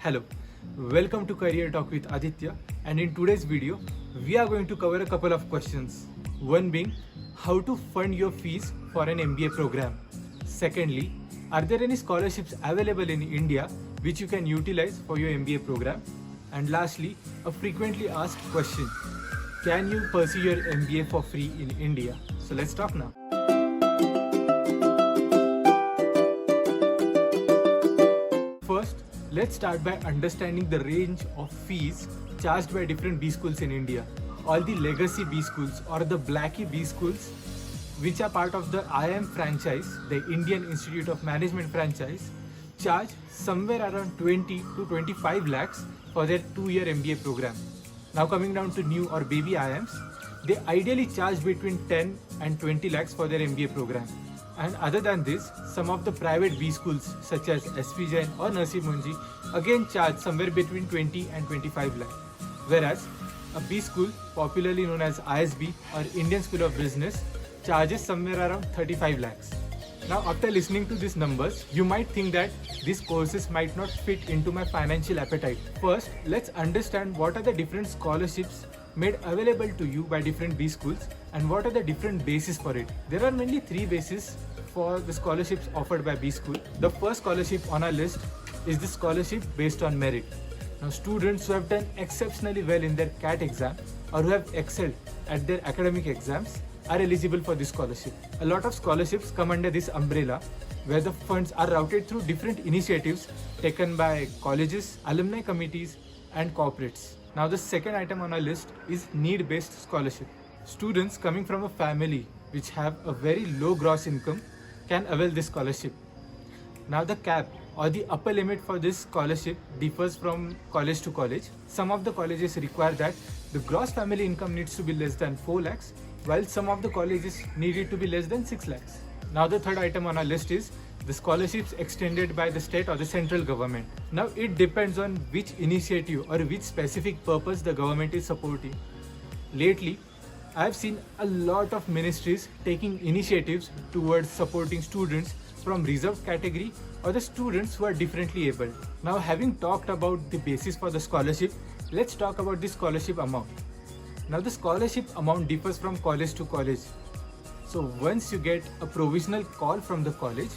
Hello, welcome to Career Talk with Aditya, and in today's video, we are going to cover a couple of questions. One being, how to fund your fees for an MBA program. Secondly, are there any scholarships available in India which you can utilize for your MBA program? And lastly, a frequently asked question, can you pursue your MBA for free in India? So let's talk now. First, let's start by understanding the range of fees charged by different B schools in India. All the legacy B schools or the Blackie B schools, which are part of the IIM franchise, the Indian Institute of Management franchise, charge somewhere around 20 to 25 lakhs for their 2-year MBA program. Now coming down to new or baby IIMs, they ideally charge between 10 and 20 lakhs for their MBA program. And other than this, some of the private B schools such as SP Jain or Narsee Monjee again charge somewhere between 20 and 25 lakh. Whereas a B school, popularly known as ISB or Indian School of Business, charges somewhere around 35 lakhs. Now after listening to these numbers, you might think that these courses might not fit into my financial appetite. First, let's understand what are the different scholarships made available to you by different B schools and what are the different bases for it. There are mainly 3 bases for the scholarships offered by B school. The first scholarship on our list is the scholarship based on merit. Now students who have done exceptionally well in their CAT exam or who have excelled at their academic exams are eligible for this scholarship. A lot of scholarships come under this umbrella where the funds are routed through different initiatives taken by colleges, alumni committees and corporates. Now the second item on our list is need-based scholarship. Students coming from a family which have a very low gross income can avail this scholarship. Now the cap or the upper limit for this scholarship differs from college to college. Some of the colleges require that the gross family income needs to be less than 4 lakhs, while some of the colleges need it to be less than 6 lakhs. Now the third item on our list is the scholarships extended by the state or the central government. Now it depends on which initiative or which specific purpose the government is supporting. Lately, I have seen a lot of ministries taking initiatives towards supporting students from reserved category or the students who are differently abled. Now having talked about the basis for the scholarship, let's talk about the scholarship amount. Now the scholarship amount differs from college to college. So once you get a provisional call from the college,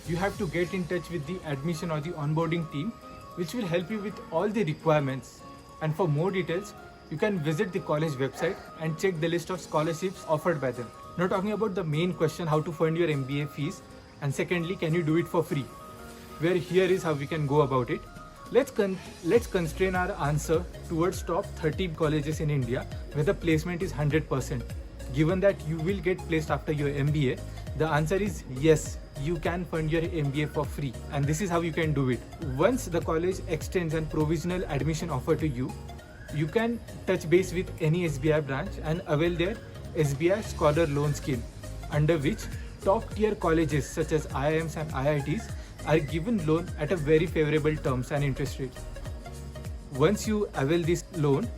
you have to get in touch with the admission or the onboarding team, which will help you with all the requirements. And for more details, you can visit the college website and check the list of scholarships offered by them. Now talking about the main question, how to fund your MBA fees, and secondly, can you do it for free? Where here is how we can go about it. Let's constrain our answer towards top 30 colleges in India where the placement is 100%. Given that you will get placed after your MBA, the answer is yes, you can fund your MBA for free. And this is how you can do it. Once the college extends an provisional admission offer to you, you can touch base with any SBI branch and avail their SBI Scholar Loan Scheme, under which top tier colleges such as IIMs and IITs are given loan at a very favorable terms and interest rates. Once you avail this loan,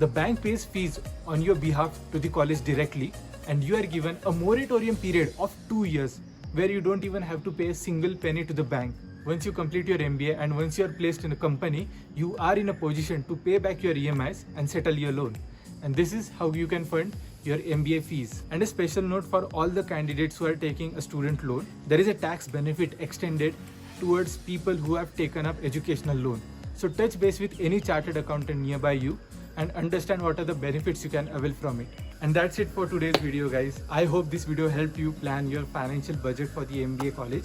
the bank pays fees on your behalf to the college directly, and you are given a moratorium period of 2 years where you don't even have to pay a single penny to the bank. Once you complete your MBA and once you are placed in a company, you are in a position to pay back your EMIs and settle your loan. And this is how you can fund your MBA fees. And a special note for all the candidates who are taking a student loan, there is a tax benefit extended towards people who have taken up educational loan. So touch base with any chartered accountant nearby you and understand what are the benefits you can avail from it. And that's it for today's video, guys. I hope this video helped you plan your financial budget for the MBA college.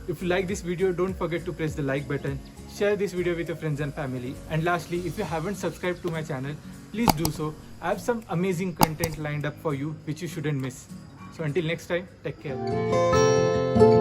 If you like this video, don't forget to press the like button, share this video with your friends and family. And lastly, if you haven't subscribed to my channel, please do so. I have some amazing content lined up for you which you shouldn't miss. So until next time, take care.